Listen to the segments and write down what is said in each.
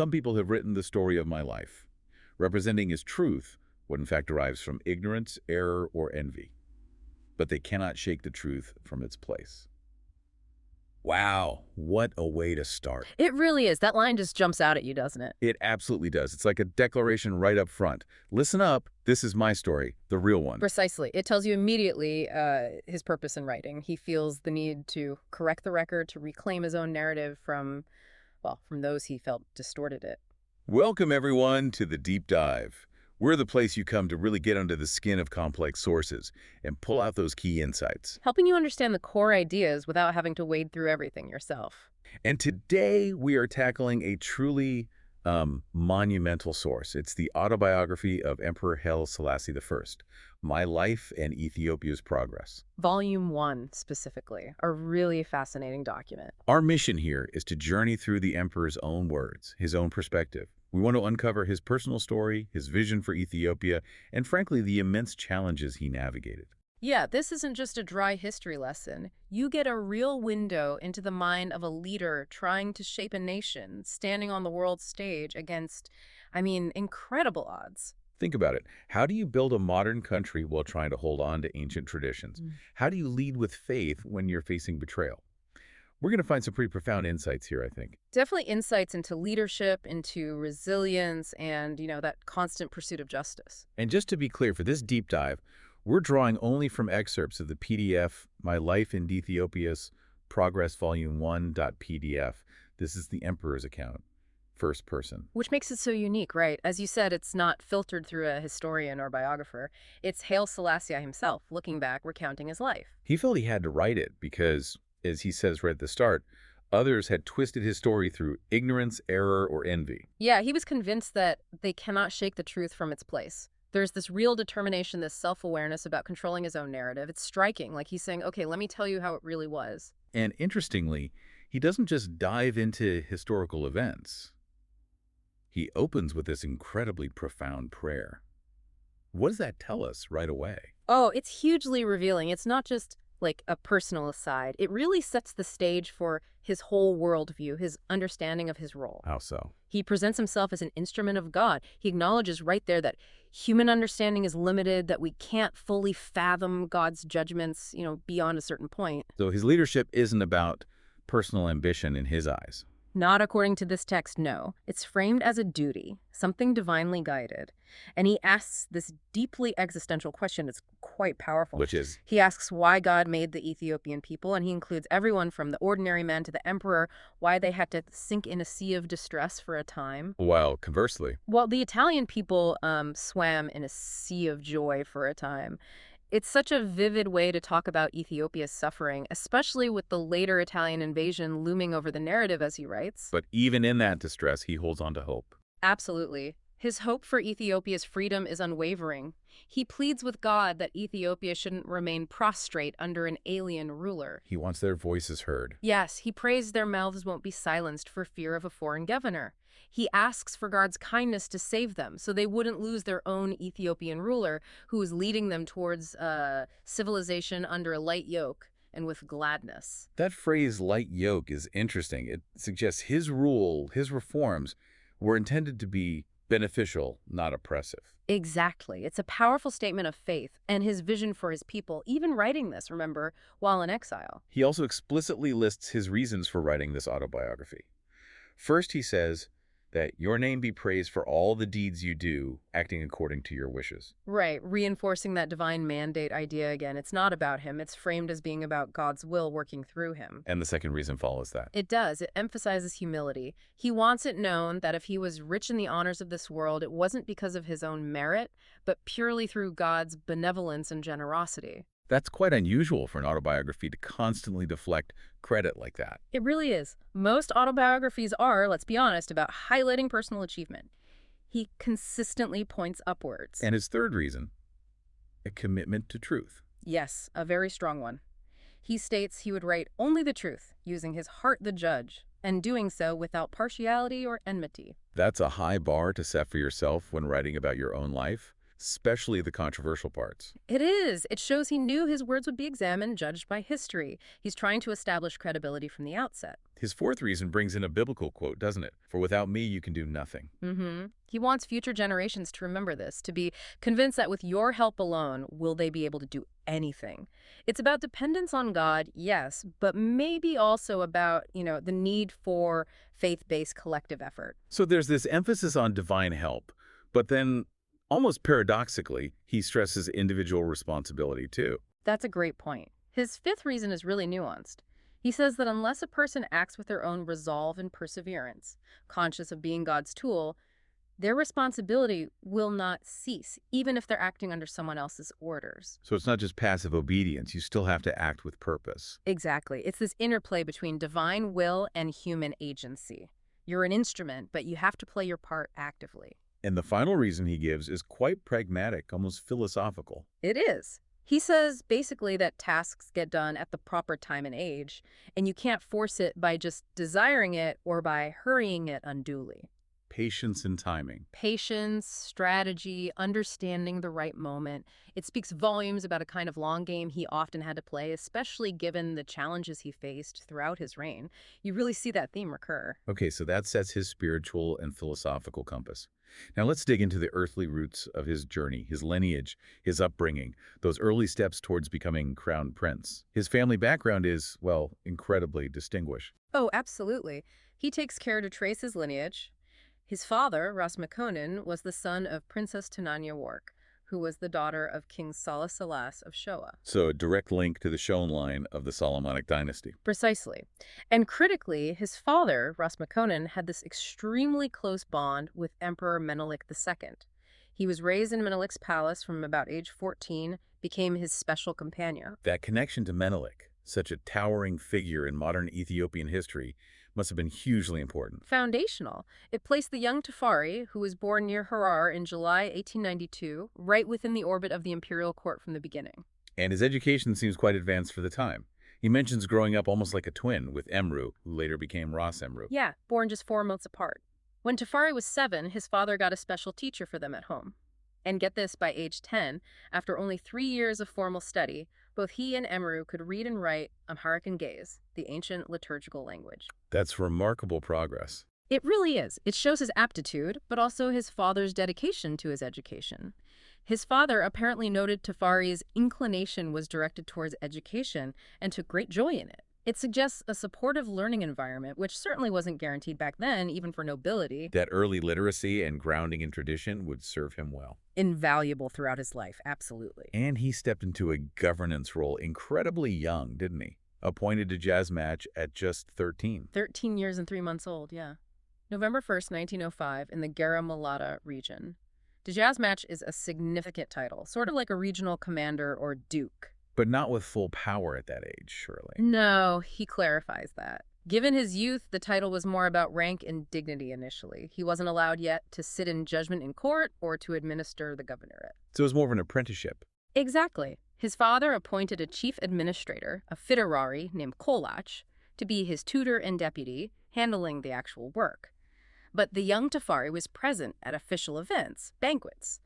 Some people have written the story of my life, representing as truth what in fact derives from ignorance, error, or envy. But they cannot shake the truth from its place. Wow, what a way to start. It really is. That line just jumps out at you, doesn't it? It absolutely does. It's like a declaration right up front. Listen up, this is my story, the real one. Precisely. It tells you immediately his purpose in writing. He feels the need to correct the record, to reclaim his own narrative from, well, from those he felt distorted it. Welcome, everyone, to the Deep Dive. We're the place you come to really get under the skin of complex sources and pull out those key insights. Helping you understand the core ideas without having to wade through everything yourself. And today we are tackling a truly monumental source. It's the Autobiography of Emperor Haile Selassie I, My Life and Ethiopia's Progress. Volume 1, specifically, a really fascinating document. Our mission here is to journey through the emperor's own words, his own perspective. We want to uncover his personal story, his vision for Ethiopia, and frankly, the immense challenges he navigated. Yeah, this isn't just a dry history lesson. You get a real window into the mind of a leader trying to shape a nation, standing on the world stage against, incredible odds. Think about it. How do you build a modern country while trying to hold on to ancient traditions? How do you lead with faith when you're facing betrayal? We're going to find some pretty profound insights here, I think. Definitely insights into leadership, into resilience, and, that constant pursuit of justice. And just to be clear, for this deep dive, we're drawing only from excerpts of the PDF, My Life in Ethiopia's Progress Volume 1.pdf. This is the Emperor's account, first person. Which makes it so unique, right? As you said, it's not filtered through a historian or biographer. It's Haile Selassie himself, looking back, recounting his life. He felt he had to write it because, as he says right at the start, others had twisted his story through ignorance, error, or envy. Yeah, he was convinced that they cannot shake the truth from its place. There's this real determination, this self-awareness about controlling his own narrative. It's striking, like he's saying, okay, let me tell you how it really was. And interestingly, he doesn't just dive into historical events. He opens with this incredibly profound prayer. What does that tell us right away? Oh, it's hugely revealing. It's not just like a personal aside. It really sets the stage for his whole worldview, his understanding of his role. How so? He presents himself as an instrument of God. He acknowledges right there that human understanding is limited, that we can't fully fathom God's judgments, beyond a certain point. So his leadership isn't about personal ambition in his eyes. Not according to this text, no. It's framed as a duty, something divinely guided. And he asks this deeply existential question. It's quite powerful. Which is? He asks why God made the Ethiopian people, and he includes everyone from the ordinary man to the emperor, why they had to sink in a sea of distress for a time. While conversely, well, the Italian people swam in a sea of joy for a time. It's such a vivid way to talk about Ethiopia's suffering, especially with the later Italian invasion looming over the narrative, as he writes. But even in that distress, he holds on to hope. Absolutely. His hope for Ethiopia's freedom is unwavering. He pleads with God that Ethiopia shouldn't remain prostrate under an alien ruler. He wants their voices heard. Yes, he prays their mouths won't be silenced for fear of a foreign governor. He asks for God's kindness to save them so they wouldn't lose their own Ethiopian ruler who is leading them towards civilization under a light yoke and with gladness. That phrase, light yoke, is interesting. It suggests his rule, his reforms, were intended to be beneficial, not oppressive. Exactly. It's a powerful statement of faith and his vision for his people, even writing this, remember, while in exile. He also explicitly lists his reasons for writing this autobiography. First, he says that your name be praised for all the deeds you do, acting according to your wishes. Right, reinforcing that divine mandate idea again. It's not about him. It's framed as being about God's will working through him. And the second reason follows that. It does. It emphasizes humility. He wants it known that if he was rich in the honors of this world, it wasn't because of his own merit, but purely through God's benevolence and generosity. That's quite unusual for an autobiography to constantly deflect credit like that. It really is. Most autobiographies are, let's be honest, about highlighting personal achievement. He consistently points upwards. And his third reason, a commitment to truth. Yes, a very strong one. He states he would write only the truth, using his heart the judge, and doing so without partiality or enmity. That's a high bar to set for yourself when writing about your own life. especially the controversial parts. It is. It shows he knew his words would be examined, judged by history. He's trying to establish credibility from the outset. His fourth reason brings in a biblical quote, doesn't it? For without me, you can do nothing. He wants future generations to remember this, to be convinced that with your help alone, will they be able to do anything. It's about dependence on God, yes, but maybe also about, the need for faith-based collective effort. So there's this emphasis on divine help, but then, almost paradoxically, he stresses individual responsibility too. That's a great point. His fifth reason is really nuanced. He says that unless a person acts with their own resolve and perseverance, conscious of being God's tool, their responsibility will not cease, even if they're acting under someone else's orders. So it's not just passive obedience. You still have to act with purpose. Exactly. It's this interplay between divine will and human agency. You're an instrument, but you have to play your part actively. And the final reason he gives is quite pragmatic, almost philosophical. It is. He says basically that tasks get done at the proper time and age, and you can't force it by just desiring it or by hurrying it unduly. Patience and timing. Patience, strategy, understanding the right moment. It speaks volumes about a kind of long game he often had to play, especially given the challenges he faced throughout his reign. You really see that theme recur. Okay, so that sets his spiritual and philosophical compass. Now let's dig into the earthly roots of his journey, his lineage, his upbringing, those early steps towards becoming crown prince. His family background is, well, incredibly distinguished. Oh, absolutely. He takes care to trace his lineage. His father, Ras was the son of Princess Tananya Wark, who was the daughter of King Haile Selassie of Showa. So a direct link to the Shoan line of the Solomonic dynasty. Precisely. And critically, his father, Ras had this extremely close bond with Emperor Menelik II. He was raised in Menelik's palace from about age 14, became his special companion. That connection to Menelik, such a towering figure in modern Ethiopian history, must have been hugely important. Foundational. It placed the young Tafari, who was born near Harar in July 1892, right within the orbit of the imperial court from the beginning. And his education seems quite advanced for the time. He mentions growing up almost like a twin with Emru, who later became Ras Emru. Yeah, born just 4 months apart. When Tafari was 7, his father got a special teacher for them at home. And get this, by age 10, after only 3 years of formal study, both he and Emru could read and write Amharic and Ge'ez, the ancient liturgical language. That's remarkable progress. It really is. It shows his aptitude, but also his father's dedication to his education. His father apparently noted Tafari's inclination was directed towards education and took great joy in it. It suggests a supportive learning environment, which certainly wasn't guaranteed back then, even for nobility. That early literacy and grounding in tradition would serve him well. Invaluable throughout his life, absolutely. And he stepped into a governance role incredibly young, didn't he? Appointed to Jazmatch at just 13. 13 years and 3 months old, yeah. November 1st, 1905, in the Gera Malata region. Jazmatch is a significant title, sort of like a regional commander or duke. But not with full power at that age, surely. No, he clarifies that. Given his youth, the title was more about rank and dignity initially. He wasn't allowed yet to sit in judgment in court or to administer the governorate. So it was more of an apprenticeship. Exactly. His father appointed a chief administrator, a Fitarari named Kolach, to be his tutor and deputy, handling the actual work. But the young Tafari was present at official events, banquets.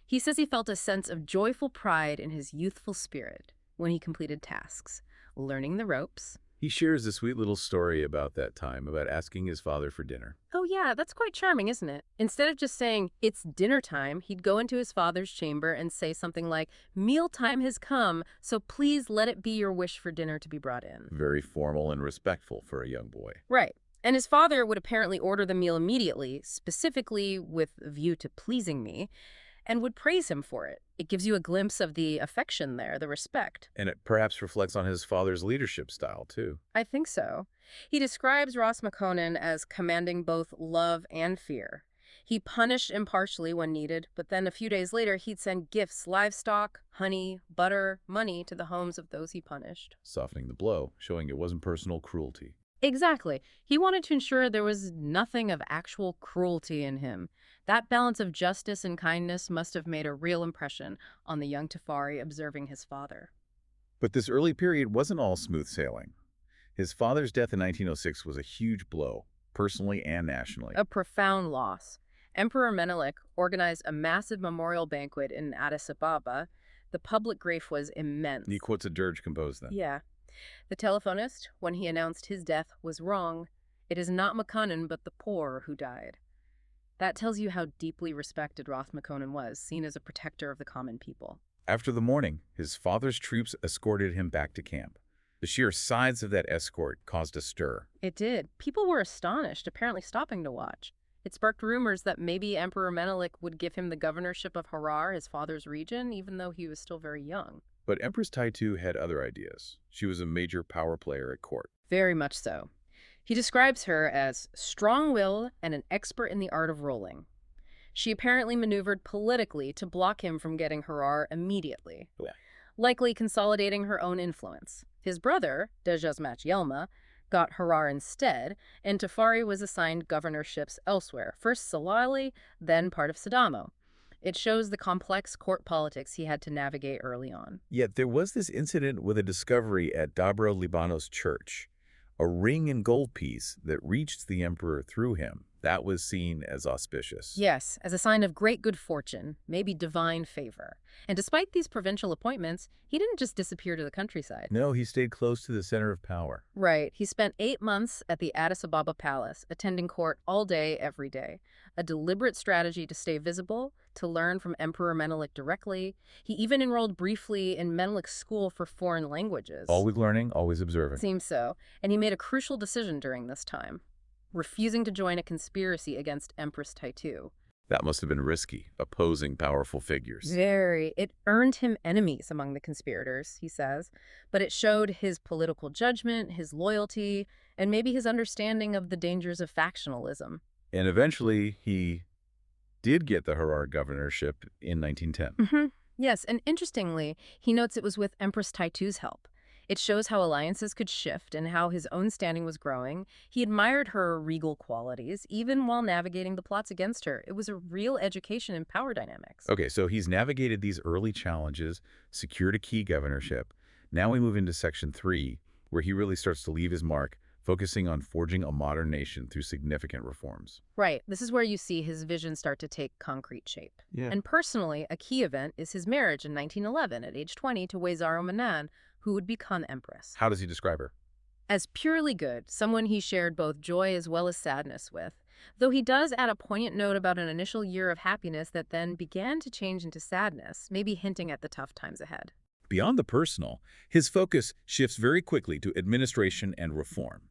He says he felt a sense of joyful pride in his youthful spirit when he completed tasks, learning the ropes. He shares a sweet little story about that time, about asking his father for dinner. Oh yeah, that's quite charming, isn't it? Instead of just saying, "It's dinner time," he'd go into his father's chamber and say something like, "Meal time has come, so please let it be your wish for dinner to be brought in." Very formal and respectful for a young boy. Right. And his father would apparently order the meal immediately, specifically with a view to pleasing me, and would praise him for it. It gives you a glimpse of the affection there, the respect. And it perhaps reflects on his father's leadership style, too. I think so. He describes Ras as commanding both love and fear. He punished impartially when needed, but then a few days later he'd send gifts, livestock, honey, butter, money to the homes of those he punished. Softening the blow, showing it wasn't personal cruelty. Exactly. He wanted to ensure there was nothing of actual cruelty in him. That balance of justice and kindness must have made a real impression on the young Tafari observing his father. But this early period wasn't all smooth sailing. His father's death in 1906 was a huge blow, personally and nationally. A profound loss. Emperor Menelik organized a massive memorial banquet in Addis Ababa. The public grief was immense. He quotes a dirge composed then. Yeah. The telephonist, when he announced his death, was wrong. It is not McConnell, but the poor who died. That tells you how deeply respected Roth McConnell was, seen as a protector of the common people. After the mourning, his father's troops escorted him back to camp. The sheer size of that escort caused a stir. It did. People were astonished, apparently stopping to watch. It sparked rumors that maybe Emperor Menelik would give him the governorship of Harar, his father's region, even though he was still very young. But Empress Taitu had other ideas. She was a major power player at court. Very much so. He describes her as strong-willed and an expert in the art of ruling. She apparently maneuvered politically to block him from getting Harar immediately, likely consolidating her own influence. His brother, Dejazmach Yelma, got Harar instead, and Tafari was assigned governorships elsewhere, first Salali, then part of Sidamo. It shows the complex court politics he had to navigate early on. Yet there was this incident with a discovery at Dabro Libanos Church, a ring and gold piece that reached the emperor through him. That was seen as auspicious. Yes, as a sign of great good fortune, maybe divine favor. And despite these provincial appointments, he didn't just disappear to the countryside. No, he stayed close to the center of power. Right. He spent 8 months at the Addis Ababa Palace, attending court all day, every day. A deliberate strategy to stay visible, to learn from Emperor Menelik directly. He even enrolled briefly in Menelik's school for foreign languages. Always learning, always observing. Seems so. And he made a crucial decision during this time, refusing to join a conspiracy against Empress Taitu. That must have been risky, opposing powerful figures. Very. It earned him enemies among the conspirators, he says, but it showed his political judgment, his loyalty, and maybe his understanding of the dangers of factionalism. And eventually, he did get the Harar governorship in 1910. Yes, and interestingly, he notes it was with Empress Taitu's help. It shows how alliances could shift and how his own standing was growing. He admired her regal qualities, even while navigating the plots against her. It was a real education in power dynamics. Okay, so he's navigated these early challenges, secured a key governorship. Now we move into Section 3, where he really starts to leave his mark, focusing on forging a modern nation through significant reforms. Right. This is where you see his vision start to take concrete shape. And personally, a key event is his marriage in 1911 at age 20 to Weizaro Manan, who would become empress. How does he describe her? As purely good, someone he shared both joy as well as sadness with. Though he does add a poignant note about an initial year of happiness that then began to change into sadness, maybe hinting at the tough times ahead. Beyond the personal, his focus shifts very quickly to administration and reform.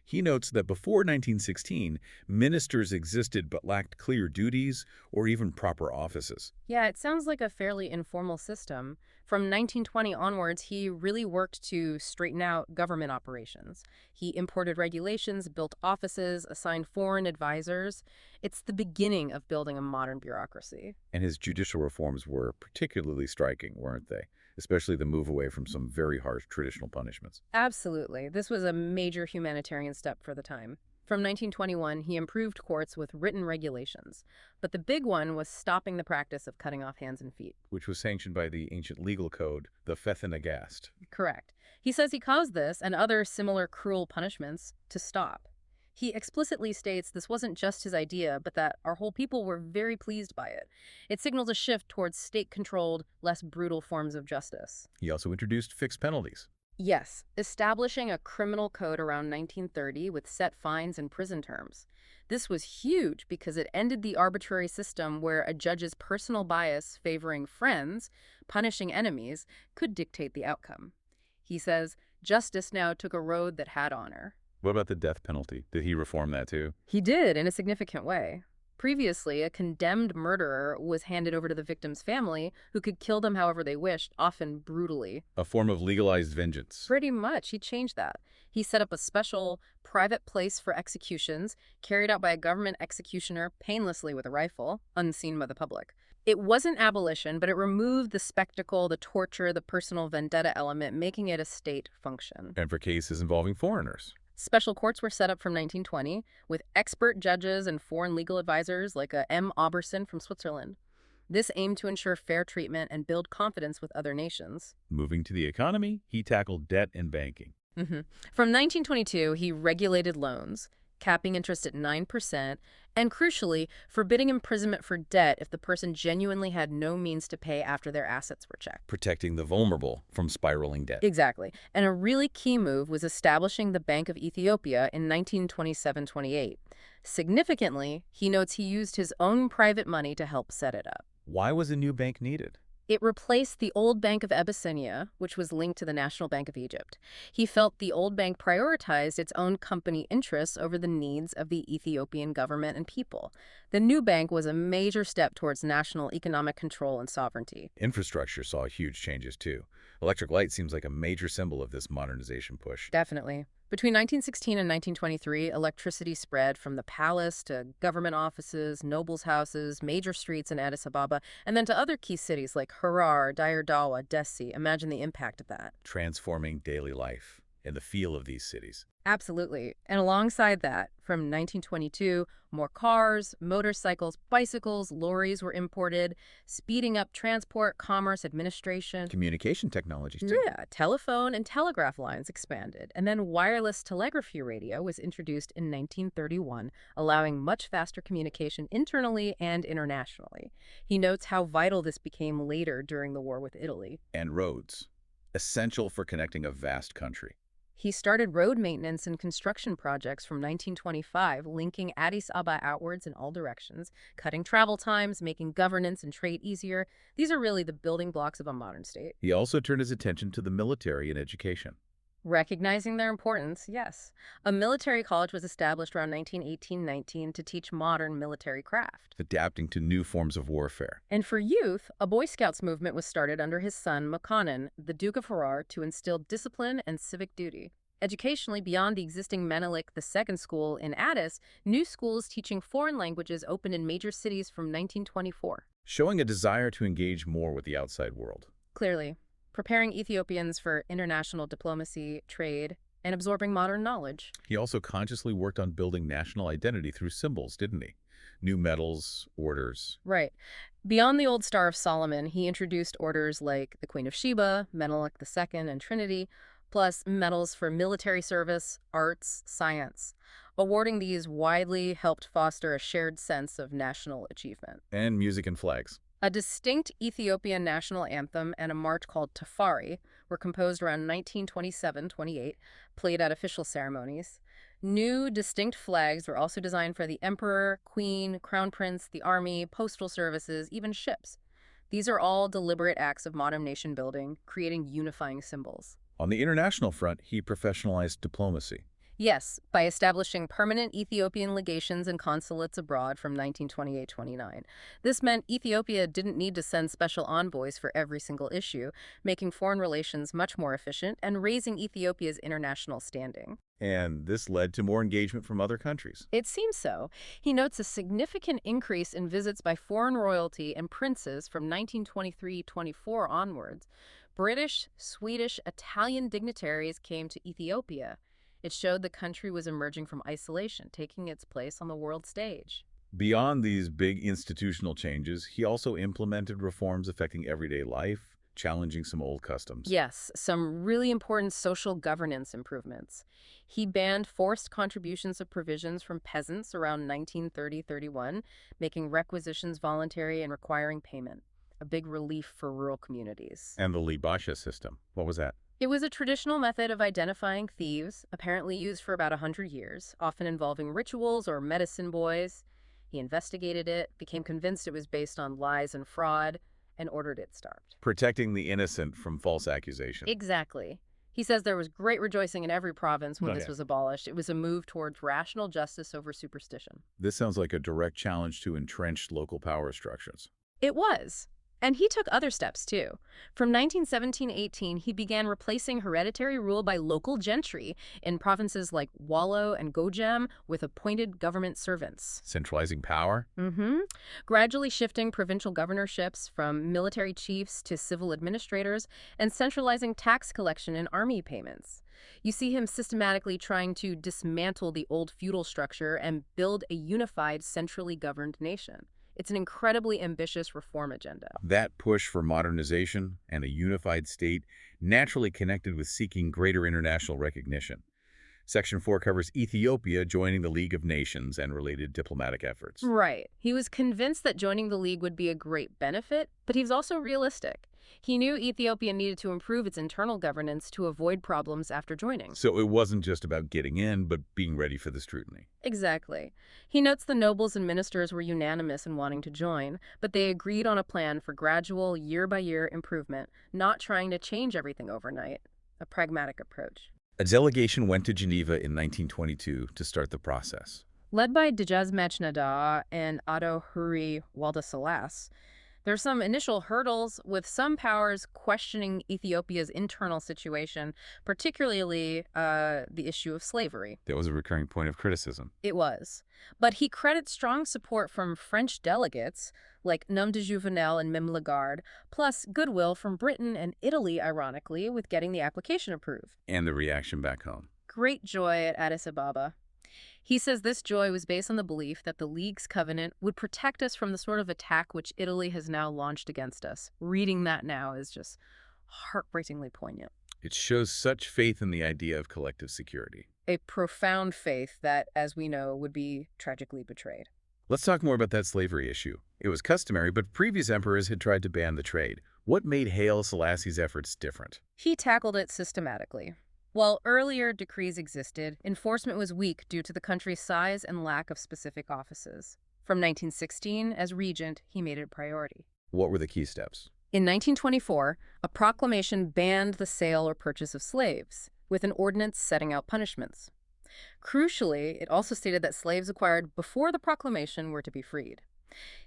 He notes that before 1916, ministers existed but lacked clear duties or even proper offices. Yeah, it sounds like a fairly informal system. From 1920 onwards, he really worked to straighten out government operations. He imported regulations, built offices, assigned foreign advisors. It's the beginning of building a modern bureaucracy. And his judicial reforms were particularly striking, weren't they? Especially the move away from some very harsh traditional punishments. Absolutely. This was a major humanitarian step for the time. From 1921, he improved courts with written regulations. But the big one was stopping the practice of cutting off hands and feet. Which was sanctioned by the ancient legal code, the Fethanagast. Correct. He says he caused this and other similar cruel punishments to stop. He explicitly states this wasn't just his idea, but that our whole people were very pleased by it. It signals a shift towards state-controlled, less brutal forms of justice. He also introduced fixed penalties. Yes, establishing a criminal code around 1930 with set fines and prison terms. This was huge because it ended the arbitrary system where a judge's personal bias favoring friends, punishing enemies, could dictate the outcome. He says, justice now took a road that had honor. What about the death penalty? Did he reform that too? He did, in a significant way. Previously, a condemned murderer was handed over to the victim's family, who could kill them however they wished, often brutally. A form of legalized vengeance. Pretty much. He changed that. He set up a special private place for executions, carried out by a government executioner painlessly with a rifle, unseen by the public. It wasn't abolition, but it removed the spectacle, the torture, the personal vendetta element, making it a state function. And for cases involving foreigners. Special courts were set up from 1920 with expert judges and foreign legal advisors like M. Auberson from Switzerland. This aimed to ensure fair treatment and build confidence with other nations. Moving to the economy, he tackled debt and banking. From 1922, he regulated loans. capping interest at 9%, and crucially, forbidding imprisonment for debt if the person genuinely had no means to pay after their assets were checked. Protecting the vulnerable from spiraling debt. Exactly. And a really key move was establishing the Bank of Ethiopia in 1927-28. Significantly, he notes he used his own private money to help set it up. Why was a new bank needed? It replaced the old Bank of Abyssinia, which was linked to the National Bank of Egypt. He felt the old bank prioritized its own company interests over the needs of the Ethiopian government and people. The new bank was a major step towards national economic control and sovereignty. Infrastructure saw huge changes too. Electric light seems like a major symbol of this modernization push. Definitely. Between 1916 and 1923, electricity spread from the palace to government offices, nobles' houses, major streets in Addis Ababa, and then to other key cities like Harar, Dire Dawa, Dessie. Imagine the impact of that. Transforming daily life and the feel of these cities. Absolutely. And alongside that, from 1922, more cars, motorcycles, bicycles, lorries were imported, speeding up transport, commerce, administration. Communication technologies too. Yeah, telephone and telegraph lines expanded, and then wireless telegraphy radio was introduced in 1931, allowing much faster communication internally and internationally. He notes how vital this became later during the war with Italy. And roads, essential for connecting a vast country. He started road maintenance and construction projects from 1925, linking Addis Ababa outwards in all directions, cutting travel times, making governance and trade easier. These are really the building blocks of a modern state. He also turned his attention to the military and education. Recognizing their importance, yes. A military college was established around 1918-19 to teach modern military craft. Adapting to new forms of warfare. And for youth, a Boy Scouts movement was started under his son, Makanan, the Duke of Harar, to instill discipline and civic duty. Educationally, beyond the existing Menelik II school in Addis, new schools teaching foreign languages opened in major cities from 1924. Showing a desire to engage more with the outside world. Clearly, preparing Ethiopians for international diplomacy, trade, and absorbing modern knowledge. He also consciously worked on building national identity through symbols, didn't he? New medals, orders. Right. Beyond the old Star of Solomon, he introduced orders like the Queen of Sheba, Menelik II, and Trinity, plus medals for military service, arts, science. Awarding these widely helped foster a shared sense of national achievement. And music and flags. A distinct Ethiopian national anthem and a march called Tafari were composed around 1927-28, played at official ceremonies. New, distinct flags were also designed for the emperor, queen, crown prince, the army, postal services, even ships. These are all deliberate acts of modern nation building, creating unifying symbols. On the international front, he professionalized diplomacy. Yes, by establishing permanent Ethiopian legations and consulates abroad from 1928-29. This meant Ethiopia didn't need to send special envoys for every single issue, making foreign relations much more efficient and raising Ethiopia's international standing. And this led to more engagement from other countries. It seems so. He notes a significant increase in visits by foreign royalty and princes from 1923-24 onwards. British, Swedish, Italian dignitaries came to Ethiopia. It showed the country was emerging from isolation, taking its place on the world stage. Beyond these big institutional changes, he also implemented reforms affecting everyday life, challenging some old customs. Yes, some really important social governance improvements. He banned forced contributions of provisions from peasants around 1930-31, making requisitions voluntary and requiring payment. A big relief for rural communities. And the Libasha system. What was that? It was a traditional method of identifying thieves, apparently used for about 100 years, often involving rituals or medicine boys. He investigated it, became convinced it was based on lies and fraud, and ordered it stopped. Protecting the innocent from false accusation. Exactly. He says there was great rejoicing in every province when this was abolished. It was a move towards rational justice over superstition. This sounds like a direct challenge to entrenched local power structures. It was. And he took other steps, too. From 1917-18, he began replacing hereditary rule by local gentry in provinces like Wallo and Gojam with appointed government servants. Centralizing power? Gradually shifting provincial governorships from military chiefs to civil administrators and centralizing tax collection and army payments. You see him systematically trying to dismantle the old feudal structure and build a unified, centrally governed nation. It's an incredibly ambitious reform agenda. That push for modernization and a unified state naturally connected with seeking greater international recognition. Section 4 covers Ethiopia joining the League of Nations and related diplomatic efforts. Right. He was convinced that joining the League would be a great benefit, but he was also realistic. He knew Ethiopia needed to improve its internal governance to avoid problems after joining. So it wasn't just about getting in, but being ready for the scrutiny. Exactly. He notes the nobles and ministers were unanimous in wanting to join, but they agreed on a plan for gradual, year-by-year improvement, not trying to change everything overnight. A pragmatic approach. A delegation went to Geneva in 1922 to start the process. Led by Dejazmechnada and Haile Selassie, there are some initial hurdles, with some powers questioning Ethiopia's internal situation, particularly the issue of slavery. That was a recurring point of criticism. It was. But he credits strong support from French delegates, like Nom de Jouvenel and Mime Lagarde, plus goodwill from Britain and Italy, ironically, with getting the application approved. And the reaction back home. Great joy at Addis Ababa. He says this joy was based on the belief that the League's covenant would protect us from the sort of attack which Italy has now launched against us. Reading that now is just heartbreakingly poignant. It shows such faith in the idea of collective security. A profound faith that, as we know, would be tragically betrayed. Let's talk more about that slavery issue. It was customary, but previous emperors had tried to ban the trade. What made Haile Selassie's efforts different? He tackled it systematically. While earlier decrees existed, enforcement was weak due to the country's size and lack of specific offices. From 1916, as regent, he made it a priority. What were the key steps? In 1924, a proclamation banned the sale or purchase of slaves, with an ordinance setting out punishments. Crucially, it also stated that slaves acquired before the proclamation were to be freed.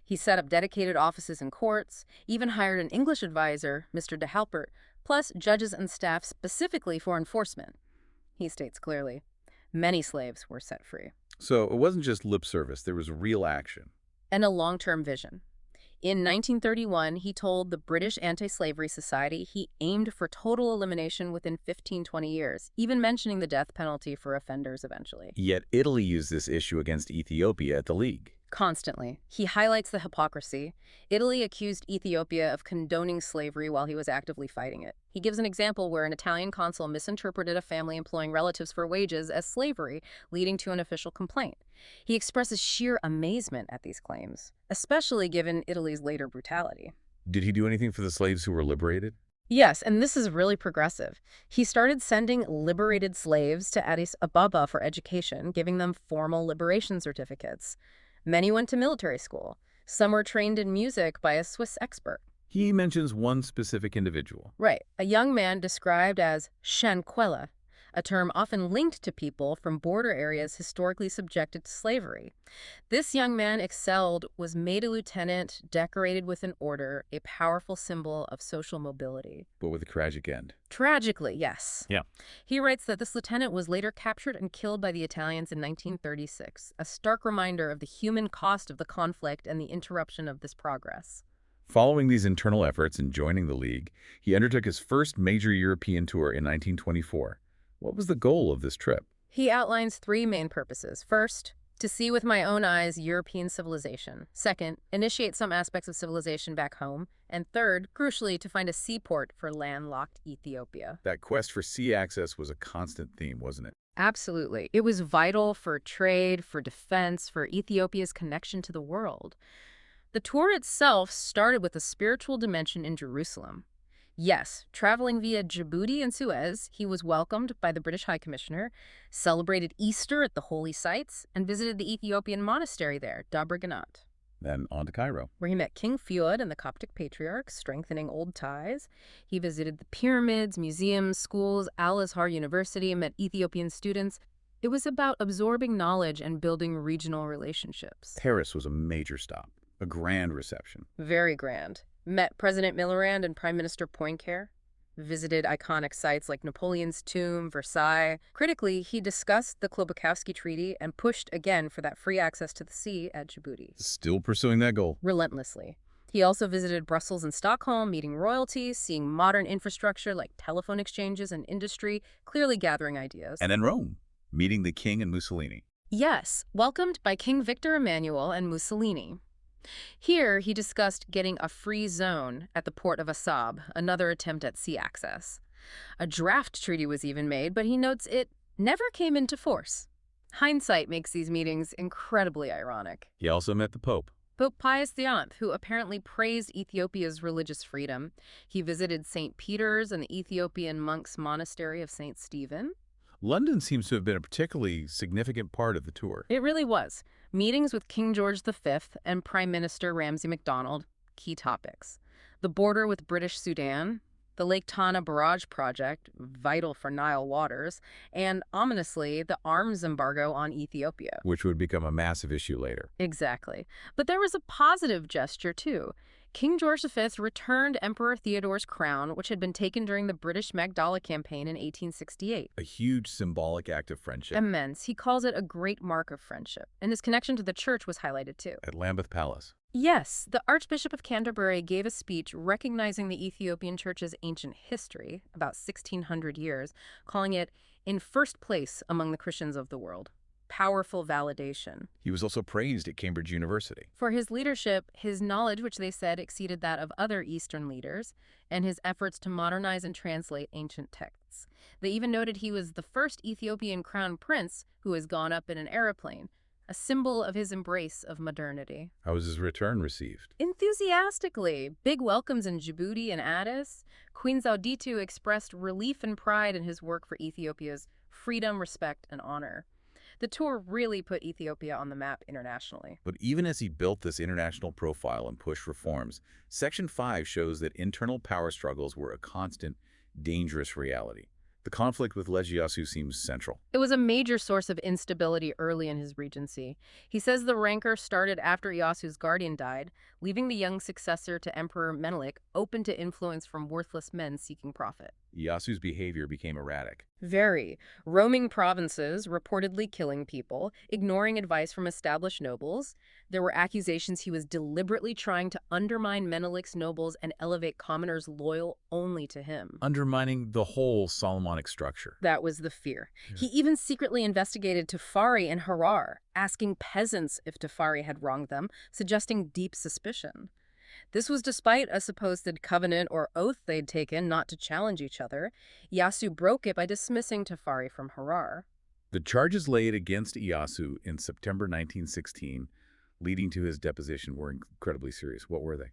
He set up dedicated offices in courts, even hired an English advisor, Mr. de Halpert, plus judges and staff specifically for enforcement. He states clearly, many slaves were set free. So it wasn't just lip service, there was real action. And a long-term vision. In 1931, he told the British Anti-Slavery Society he aimed for total elimination within 15-20 years, even mentioning the death penalty for offenders eventually. Yet Italy used this issue against Ethiopia at the League. Constantly. He highlights the hypocrisy. Italy accused Ethiopia of condoning slavery while he was actively fighting it. He gives an example where an Italian consul misinterpreted a family employing relatives for wages as slavery, leading to an official complaint. He expresses sheer amazement at these claims, especially given Italy's later brutality. Did he do anything for the slaves who were liberated? Yes, and this is really progressive. He started sending liberated slaves to Addis Ababa for education, giving them formal liberation certificates. Many went to military school. Some were trained in music by a Swiss expert. He mentions one specific individual. Right, a young man described as Shankwela, a term often linked to people from border areas historically subjected to slavery. This young man excelled, was made a lieutenant, decorated with an order, a powerful symbol of social mobility. But with a tragic end. Tragically, yes. Yeah. He writes that this lieutenant was later captured and killed by the Italians in 1936, a stark reminder of the human cost of the conflict and the interruption of this progress. Following these internal efforts and joining the League, he undertook his first major European tour in 1924. What was the goal of this trip? He outlines three main purposes. First, to see with my own eyes European civilization. Second, initiate some aspects of civilization back home. And third, crucially, to find a seaport for landlocked Ethiopia. That quest for sea access was a constant theme, wasn't it? Absolutely. It was vital for trade, for defense, for Ethiopia's connection to the world. The tour itself started with a spiritual dimension in Jerusalem. Yes, traveling via Djibouti and Suez, he was welcomed by the British High Commissioner, celebrated Easter at the holy sites, and visited the Ethiopian monastery there, Dabra Ganat. Then on to Cairo, where he met King Fuad and the Coptic Patriarch, strengthening old ties. He visited the pyramids, museums, schools, Al-Azhar University, and met Ethiopian students. It was about absorbing knowledge and building regional relationships. Paris was a major stop, a grand reception. Very grand. Met President Mitterrand and Prime Minister Poincaré, visited iconic sites like Napoleon's tomb, Versailles. Critically, he discussed the Klobukowski Treaty and pushed again for that free access to the sea at Djibouti. Still pursuing that goal. Relentlessly. He also visited Brussels and Stockholm, meeting royalty, seeing modern infrastructure like telephone exchanges and industry, clearly gathering ideas. And then Rome, meeting the king and Mussolini. Yes, welcomed by King Victor Emmanuel and Mussolini. Here, he discussed getting a free zone at the port of Assab, another attempt at sea access. A draft treaty was even made, but he notes it never came into force. Hindsight makes these meetings incredibly ironic. He also met the Pope. Pope Pius IX, who apparently praised Ethiopia's religious freedom. He visited St. Peter's and the Ethiopian monks' monastery of St. Stephen. London seems to have been a particularly significant part of the tour. It really was. Meetings with King George V and Prime Minister Ramsay MacDonald, key topics. The border with British Sudan, the Lake Tana Barrage project, vital for Nile waters, and, ominously, the arms embargo on Ethiopia. Which would become a massive issue later. Exactly. But there was a positive gesture, too. King George V returned Emperor Theodore's crown, which had been taken during the British Magdala campaign in 1868. A huge symbolic act of friendship. Immense. He calls it a great mark of friendship. And his connection to the church was highlighted, too. At Lambeth Palace. Yes, the Archbishop of Canterbury gave a speech recognizing the Ethiopian Church's ancient history, about 1,600 years, calling it in first place among the Christians of the world. Powerful validation. He was also praised at Cambridge University. For his leadership, his knowledge, which they said exceeded that of other Eastern leaders, and his efforts to modernize and translate ancient texts. They even noted he was the first Ethiopian crown prince who has gone up in an aeroplane, a symbol of his embrace of modernity. How was his return received? Enthusiastically. Big welcomes in Djibouti and Addis. Queen Zauditu expressed relief and pride in his work for Ethiopia's freedom, respect, and honor. The tour really put Ethiopia on the map internationally. But even as he built this international profile and pushed reforms, Section 5 shows that internal power struggles were a constant, dangerous reality. The conflict with Ieyasu seems central. It was a major source of instability early in his regency. He says the rancor started after Iyasu's guardian died, leaving the young successor to Emperor Menelik open to influence from worthless men seeking profit. Iyasu's behavior became erratic. Very. Roaming provinces, reportedly killing people, ignoring advice from established nobles. There were accusations he was deliberately trying to undermine Menelik's nobles and elevate commoners loyal only to him. Undermining the whole Solomonic structure. That was the fear. He even secretly investigated Tafari and Harar, asking peasants if Tafari had wronged them, suggesting deep suspicion. This was despite a supposed covenant or oath they'd taken not to challenge each other. Iyasu broke it by dismissing Tafari from Harar. The charges laid against Iyasu in September 1916, leading to his deposition, were incredibly serious. What were they?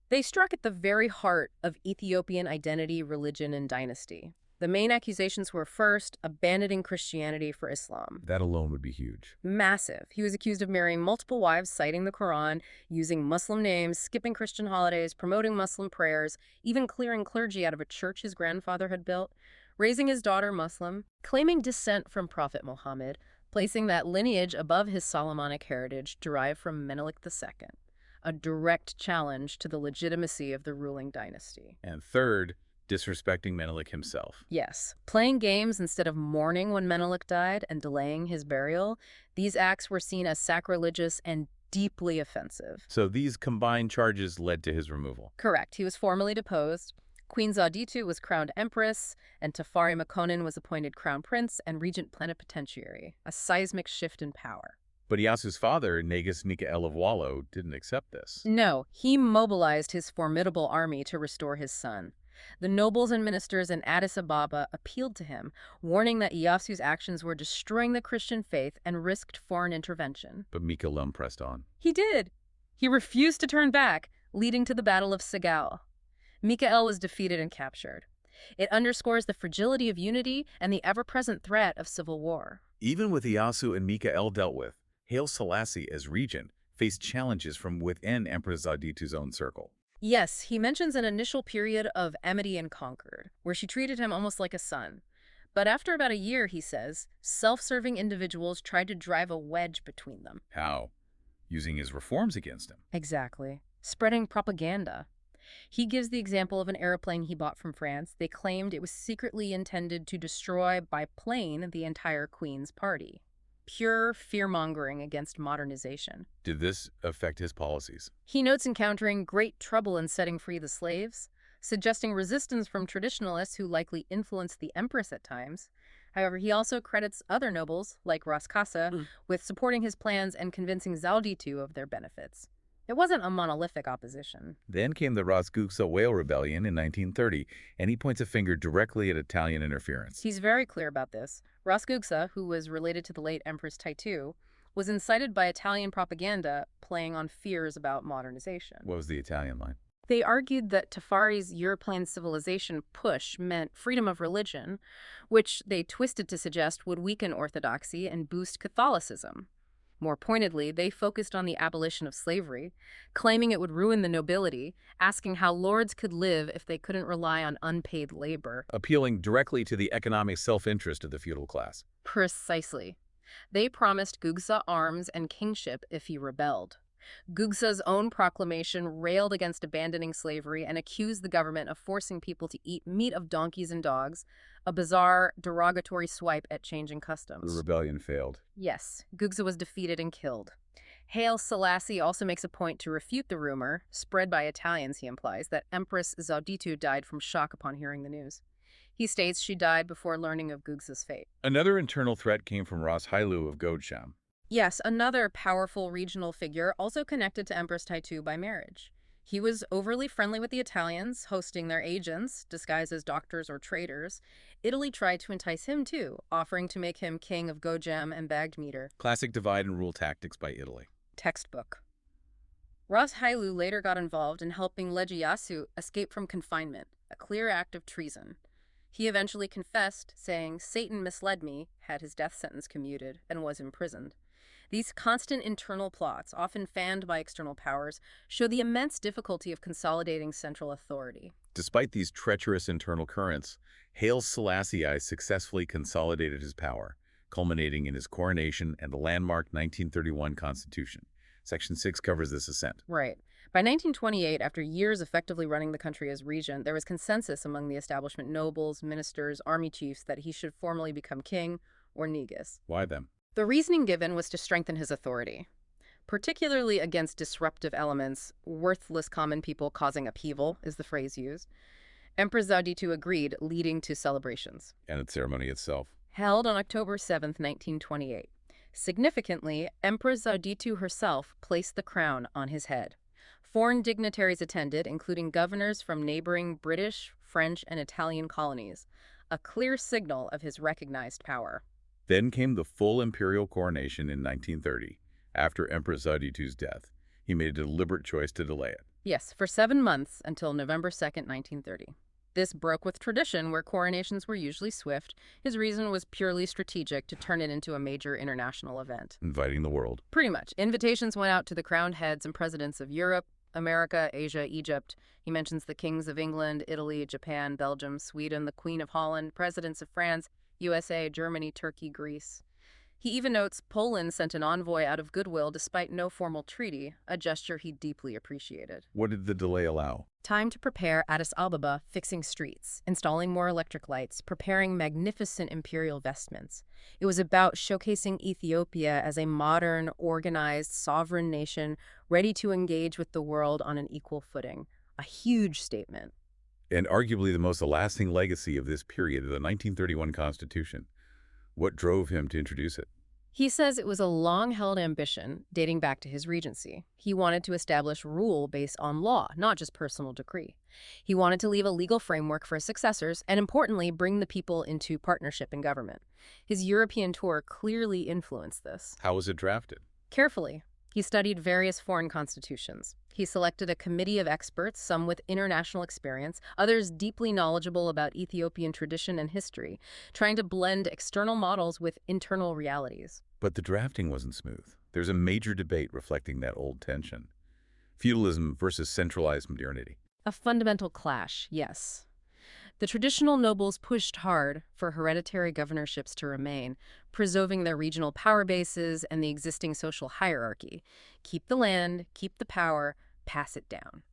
They struck at the very heart of Ethiopian identity, religion, and dynasty. The main accusations were, first, abandoning Christianity for Islam. That alone would be huge. Massive. He was accused of marrying multiple wives, citing the Quran, using Muslim names, skipping Christian holidays, promoting Muslim prayers, even clearing clergy out of a church his grandfather had built, raising his daughter Muslim, claiming descent from Prophet Muhammad, placing that lineage above his Solomonic heritage derived from Menelik II, a direct challenge to the legitimacy of the ruling dynasty. And third, disrespecting Menelik himself. Yes. Playing games instead of mourning when Menelik died and delaying his burial, these acts were seen as sacrilegious and deeply offensive. So these combined charges led to his removal. Correct. He was formally deposed. Queen Zauditu was crowned empress, and Tafari Makonnen was appointed crown prince and regent plenipotentiary, a seismic shift in power. But Iyasu's father, Negus Mikael of Wallo, didn't accept this. No, he mobilized his formidable army to restore his son. The nobles and ministers in Addis Ababa appealed to him, warning that Iyasu's actions were destroying the Christian faith and risked foreign intervention. But Mikael pressed on. He did. He refused to turn back, leading to the Battle of Segal. Mikael was defeated and captured. It underscores the fragility of unity and the ever-present threat of civil war. Even with Iyasu and Mikael dealt with, Haile Selassie, as regent, faced challenges from within Empress Zauditu's own circle. Yes, he mentions an initial period of amity and concord, where she treated him almost like a son. But after about a year, he says, self-serving individuals tried to drive a wedge between them. How? Using his reforms against him. Exactly. Spreading propaganda. He gives the example of an airplane he bought from France. They claimed it was secretly intended to destroy by plane the entire Queen's party. Pure fear-mongering against modernization. Did this affect his policies? He notes encountering great trouble in setting free the slaves, suggesting resistance from traditionalists who likely influenced the empress at times. However, he also credits other nobles, like Ras Kassa, with supporting his plans and convincing Zauditu of their benefits. It wasn't a monolithic opposition. Then came the Ras Whale Rebellion in 1930, and he points a finger directly at Italian interference. He's very clear about this. Ras, who was related to the late Empress Taitu, was incited by Italian propaganda playing on fears about modernization. What was the Italian line? They argued that Tafari's European civilization push meant freedom of religion, which they twisted to suggest would weaken orthodoxy and boost Catholicism. More pointedly, they focused on the abolition of slavery, claiming it would ruin the nobility, asking how lords could live if they couldn't rely on unpaid labor. Appealing directly to the economic self-interest of the feudal class. Precisely. They promised Gugsa arms and kingship if he rebelled. Gugsa's own proclamation railed against abandoning slavery and accused the government of forcing people to eat meat of donkeys and dogs, a bizarre, derogatory swipe at changing customs. The rebellion failed. Yes, Gugsa was defeated and killed. Haile Selassie also makes a point to refute the rumor, spread by Italians, he implies, that Empress Zauditu died from shock upon hearing the news. He states she died before learning of Gugsa's fate. Another internal threat came from Ras Haile of Godsham. Yes, another powerful regional figure also connected to Empress Taitu by marriage. He was overly friendly with the Italians, hosting their agents, disguised as doctors or traders. Italy tried to entice him too, offering to make him king of Gojam and bagged meter. Classic divide and rule tactics by Italy. Textbook. Ras Haile later got involved in helping Ieyasu escape from confinement, a clear act of treason. He eventually confessed, saying, "Satan misled me," had his death sentence commuted, and was imprisoned. These constant internal plots, often fanned by external powers, show the immense difficulty of consolidating central authority. Despite these treacherous internal currents, Haile Selassie I successfully consolidated his power, culminating in his coronation and the landmark 1931 Constitution. Section 6 covers this ascent. Right. By 1928, after years effectively running the country as regent, there was consensus among the establishment nobles, ministers, army chiefs that he should formally become king or negus. Why them? The reasoning given was to strengthen his authority, particularly against disruptive elements, worthless common people causing upheaval, is the phrase used. Empress Zauditu agreed, leading to celebrations. And the ceremony itself. Held on October 7, 1928. Significantly, Empress Zauditu herself placed the crown on his head. Foreign dignitaries attended, including governors from neighboring British, French, and Italian colonies, a clear signal of his recognized power. Then came the full imperial coronation in 1930. After Empress Zauditu's death, he made a deliberate choice to delay it. Yes, for 7 months until November 2nd, 1930. This broke with tradition where coronations were usually swift. His reason was purely strategic to turn it into a major international event. Inviting the world. Pretty much. Invitations went out to the crowned heads and presidents of Europe, America, Asia, Egypt. He mentions the kings of England, Italy, Japan, Belgium, Sweden, the Queen of Holland, presidents of France, USA, Germany, Turkey, Greece. He even notes Poland sent an envoy out of goodwill despite no formal treaty, a gesture he deeply appreciated. What did the delay allow? Time to prepare Addis Ababa, fixing streets, installing more electric lights, preparing magnificent imperial vestments. It was about showcasing Ethiopia as a modern, organized, sovereign nation ready to engage with the world on an equal footing. A huge statement. And arguably the most lasting legacy of this period, the 1931 Constitution. What drove him to introduce it? He says it was a long-held ambition dating back to his regency. He wanted to establish rule based on law, not just personal decree. He wanted to leave a legal framework for his successors and, importantly, bring the people into partnership in government. His European tour clearly influenced this. How was it drafted? Carefully. He studied various foreign constitutions. He selected a committee of experts, some with international experience, others deeply knowledgeable about Ethiopian tradition and history, trying to blend external models with internal realities. But the drafting wasn't smooth. There's a major debate reflecting that old tension. Feudalism versus centralized modernity. A fundamental clash, yes. The traditional nobles pushed hard for hereditary governorships to remain, preserving their regional power bases and the existing social hierarchy. Keep the land, keep the power, pass it down.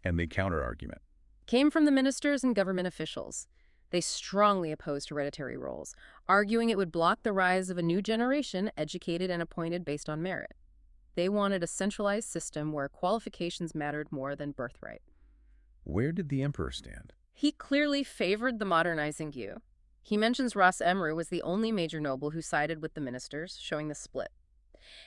And the counter-argument Came from the ministers and government officials. They strongly opposed hereditary roles, arguing it would block the rise of a new generation educated and appointed based on merit. They wanted a centralized system where qualifications mattered more than birthright. Where did the emperor stand? He clearly favored the modernizing view. He mentions Ras Emru was the only major noble who sided with the ministers, showing the split.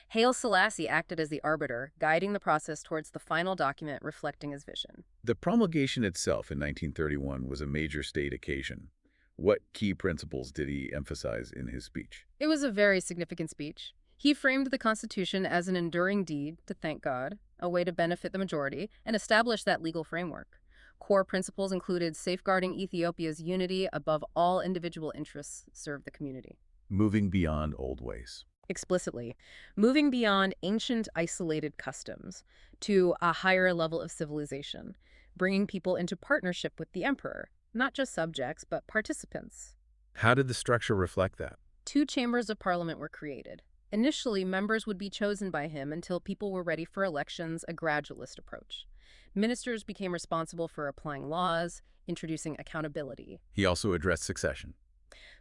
Haile Selassie acted as the arbiter, guiding the process towards the final document reflecting his vision. The promulgation itself in 1931 was a major state occasion. What key principles did he emphasize in his speech? It was a very significant speech. He framed the Constitution as an enduring deed to thank God, a way to benefit the majority, and establish that legal framework. Core principles included safeguarding Ethiopia's unity above all individual interests serve the community. Moving beyond old ways. Explicitly, moving beyond ancient isolated customs to a higher level of civilization, bringing people into partnership with the emperor, not just subjects, but participants. How did the structure reflect that? 2 chambers of parliament were created. Initially, members would be chosen by him until people were ready for elections, a gradualist approach. Ministers became responsible for applying laws, introducing accountability. He also addressed succession.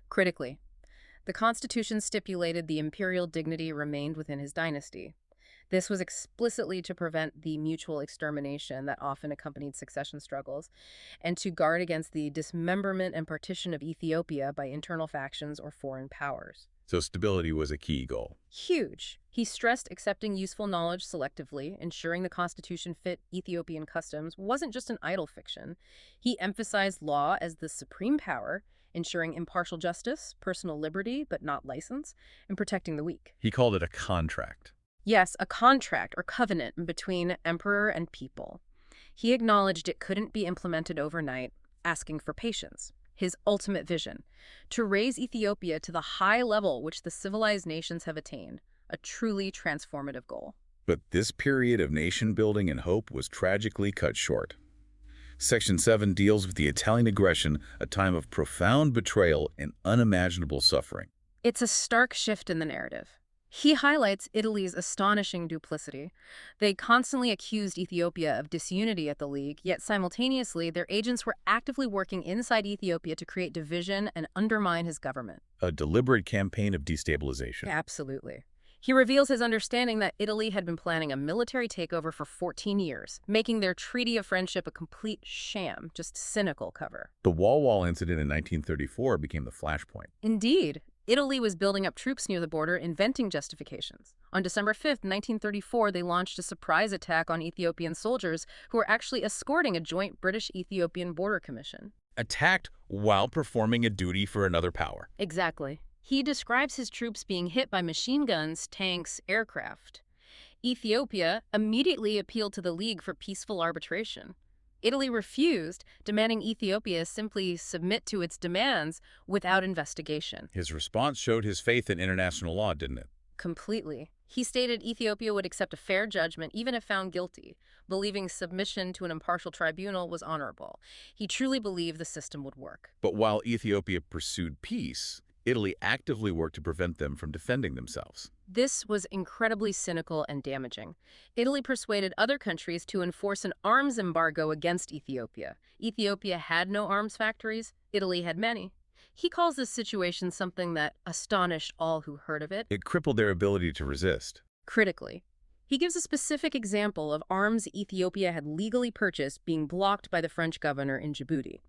Critically, the Constitution stipulated the imperial dignity remained within his dynasty. This was explicitly to prevent the mutual extermination that often accompanied succession struggles, and to guard against the dismemberment and partition of Ethiopia by internal factions or foreign powers. So stability was a key goal. Huge. He stressed accepting useful knowledge selectively, ensuring the Constitution fit Ethiopian customs wasn't just an idle fiction. He emphasized law as the supreme power, ensuring impartial justice, personal liberty, but not license, and protecting the weak. He called it a contract. Yes, a contract or covenant between emperor and people. He acknowledged it couldn't be implemented overnight, asking for patience. His ultimate vision, to raise Ethiopia to the high level which the civilized nations have attained, a truly transformative goal. But this period of nation building and hope was tragically cut short. Section 7 deals with the Italian aggression, a time of profound betrayal and unimaginable suffering. It's a stark shift in the narrative. He highlights Italy's astonishing duplicity. They constantly accused Ethiopia of disunity at the League, yet simultaneously their agents were actively working inside Ethiopia to create division and undermine his government. A deliberate campaign of destabilization. Absolutely. He reveals his understanding that Italy had been planning a military takeover for 14 years, making their Treaty of Friendship a complete sham, just cynical cover. The Wall incident in 1934 became the flashpoint. Indeed. Italy was building up troops near the border, inventing justifications. On December 5, 1934, they launched a surprise attack on Ethiopian soldiers who were actually escorting a joint British-Ethiopian border commission. Attacked while performing a duty for another power. Exactly. He describes his troops being hit by machine guns, tanks, aircraft. Ethiopia immediately appealed to the League for peaceful arbitration. Italy refused, demanding Ethiopia simply submit to its demands without investigation. His response showed his faith in international law, didn't it? Completely. He stated Ethiopia would accept a fair judgment even if found guilty, believing submission to an impartial tribunal was honorable. He truly believed the system would work. But while Ethiopia pursued peace, Italy actively worked to prevent them from defending themselves. This was incredibly cynical and damaging. Italy persuaded other countries to enforce an arms embargo against Ethiopia. Ethiopia had no arms factories. Italy had many. He calls this situation something that astonished all who heard of it. It crippled their ability to resist. Critically, he gives a specific example of arms Ethiopia had legally purchased being blocked by the French governor in Djibouti.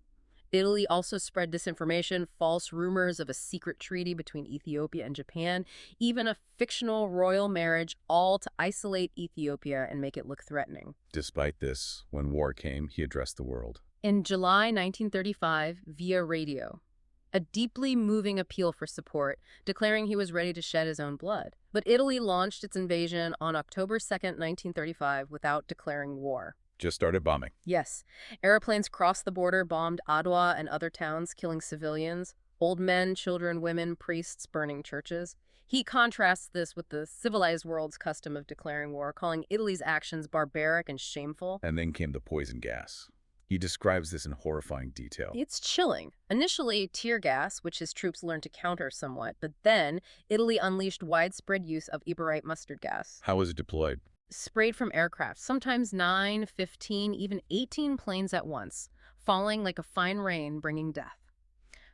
Italy also spread disinformation, false rumors of a secret treaty between Ethiopia and Japan, even a fictional royal marriage, all to isolate Ethiopia and make it look threatening. Despite this, when war came, he addressed the world. In July 1935, via radio, a deeply moving appeal for support, declaring he was ready to shed his own blood. But Italy launched its invasion on October 2, 1935, without declaring war. Just started bombing. Yes. Airplanes crossed the border, bombed Adwa and other towns, killing civilians, old men, children, women, priests, burning churches. He contrasts this with the civilized world's custom of declaring war, calling Italy's actions barbaric and shameful. And then came the poison gas. He describes this in horrifying detail. It's chilling. Initially, tear gas, which his troops learned to counter somewhat, but then Italy unleashed widespread use of Iberite mustard gas. How was it deployed? Sprayed from aircraft, sometimes 9, 15, even 18 planes at once, falling like a fine rain, bringing death.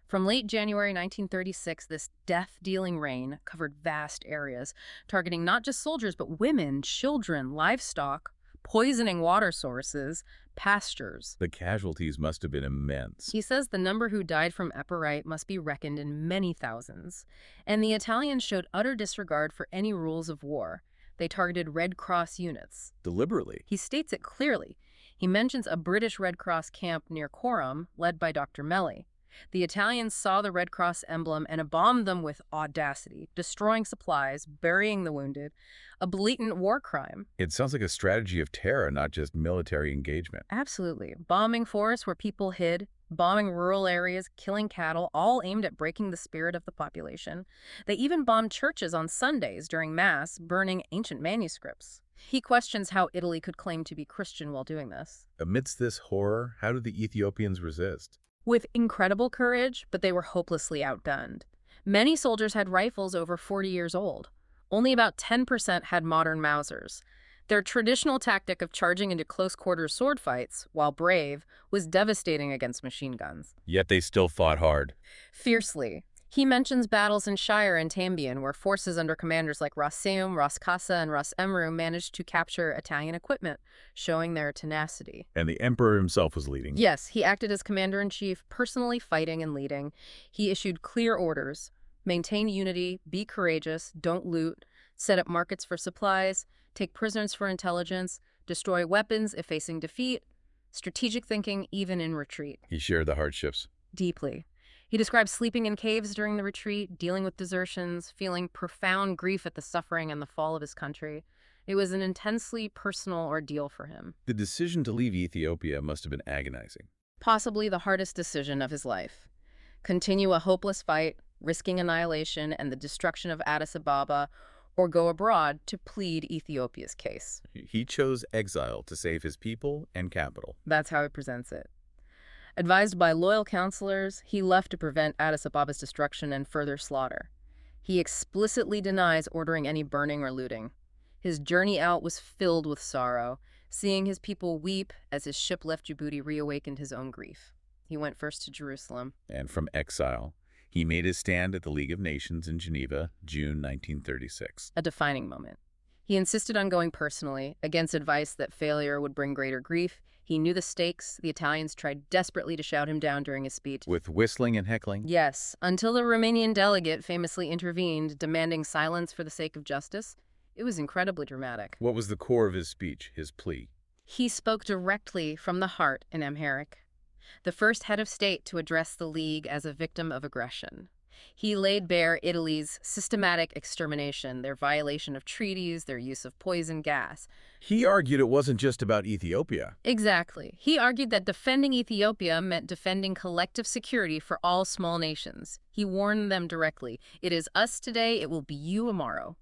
From late January 1936, this death-dealing rain covered vast areas, targeting not just soldiers, but women, children, livestock, poisoning water sources, pastures. The casualties must have been immense. He says the number who died from epirite must be reckoned in many thousands. And the Italians showed utter disregard for any rules of war. They targeted Red Cross units. Deliberately. He states it clearly. He mentions a British Red Cross camp near Coram, led by Dr. Melli. The Italians saw the Red Cross emblem and bombed them with audacity, destroying supplies, burying the wounded, a blatant war crime. It sounds like a strategy of terror, not just military engagement. Absolutely. Bombing forests where people hid, bombing rural areas, killing cattle, all aimed at breaking the spirit of the population. They even bombed churches on Sundays during Mass, burning ancient manuscripts. He questions how Italy could claim to be Christian while doing this. Amidst this horror, how did the Ethiopians resist? With incredible courage, but they were hopelessly outgunned. Many soldiers had rifles over 40 years old. Only about 10% had modern Mausers. Their traditional tactic of charging into close-quarters sword fights, while brave, was devastating against machine guns. Yet they still fought hard. Fiercely. He mentions battles in Shire and Tambian, where forces under commanders like Ras Seum, Ras Kassa, and Ras Emru managed to capture Italian equipment, showing their tenacity. And the emperor himself was leading. Yes, he acted as commander-in-chief, personally fighting and leading. He issued clear orders: maintain unity, be courageous, don't loot, set up markets for supplies, take prisoners for intelligence, destroy weapons if facing defeat, strategic thinking even in retreat. He shared the hardships. Deeply. He describes sleeping in caves during the retreat, dealing with desertions, feeling profound grief at the suffering and the fall of his country. It was an intensely personal ordeal for him. The decision to leave Ethiopia must have been agonizing. Possibly the hardest decision of his life. Continue a hopeless fight, risking annihilation and the destruction of Addis Ababa, or go abroad to plead Ethiopia's case. He chose exile to save his people and capital. That's how he presents it. Advised by loyal counselors, he left to prevent Addis Ababa's destruction and further slaughter. He explicitly denies ordering any burning or looting. His journey out was filled with sorrow. Seeing his people weep as his ship left Djibouti reawakened his own grief. He went first to Jerusalem. And from exile, he made his stand at the League of Nations in Geneva, June 1936. A defining moment. He insisted on going personally, against advice that failure would bring greater grief. He knew the stakes. The Italians tried desperately to shout him down during his speech. With whistling and heckling? Yes, until the Romanian delegate famously intervened, demanding silence for the sake of justice. It was incredibly dramatic. What was the core of his speech, his plea? He spoke directly from the heart in Amharic, the first head of state to address the League as a victim of aggression. He laid bare Italy's systematic extermination, their violation of treaties, their use of poison gas. He argued it wasn't just about Ethiopia. Exactly. He argued that defending Ethiopia meant defending collective security for all small nations. He warned them directly, "It is us today, it will be you tomorrow."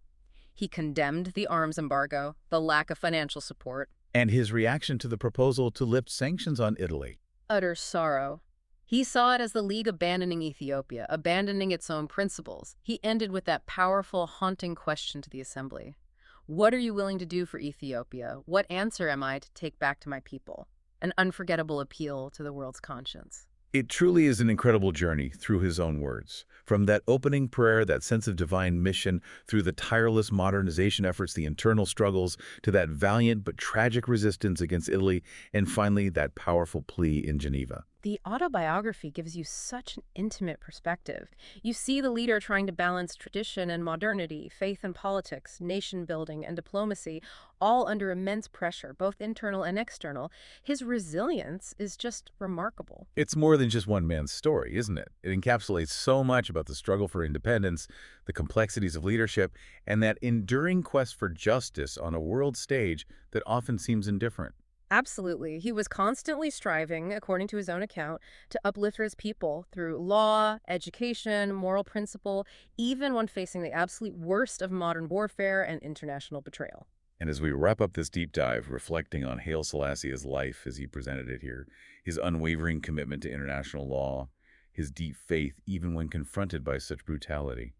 He condemned the arms embargo, the lack of financial support. And his reaction to the proposal to lift sanctions on Italy? Utter sorrow. He saw it as the League abandoning Ethiopia, abandoning its own principles. He ended with that powerful, haunting question to the assembly. What are you willing to do for Ethiopia? What answer am I to take back to my people? An unforgettable appeal to the world's conscience. It truly is an incredible journey through his own words. From that opening prayer, that sense of divine mission, through the tireless modernization efforts, the internal struggles, to that valiant but tragic resistance against Italy, and finally that powerful plea in Geneva. The autobiography gives you such an intimate perspective. You see the leader trying to balance tradition and modernity, faith and politics, nation building and diplomacy, all under immense pressure, both internal and external. His resilience is just remarkable. It's more than just one man's story, isn't it? It encapsulates so much about the struggle for independence, the complexities of leadership, and that enduring quest for justice on a world stage that often seems indifferent. Absolutely. He was constantly striving, according to his own account, to uplift his people through law, education, moral principle, even when facing the absolute worst of modern warfare and international betrayal. And as we wrap up this deep dive, reflecting on Haile Selassie's life as he presented it here, his unwavering commitment to international law, his deep faith even when confronted by such brutality,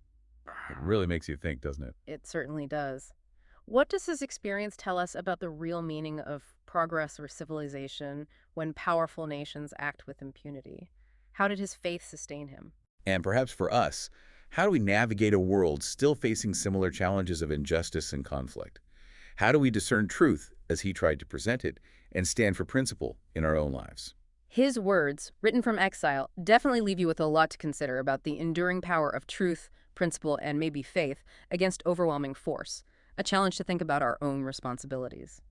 it really makes you think, doesn't it? It certainly does. What does his experience tell us about the real meaning of progress or civilization when powerful nations act with impunity? How did his faith sustain him? And perhaps for us, how do we navigate a world still facing similar challenges of injustice and conflict? How do we discern truth as he tried to present it and stand for principle in our own lives? His words, written from exile, definitely leave you with a lot to consider about the enduring power of truth, principle, and maybe faith against overwhelming force. A challenge to think about our own responsibilities.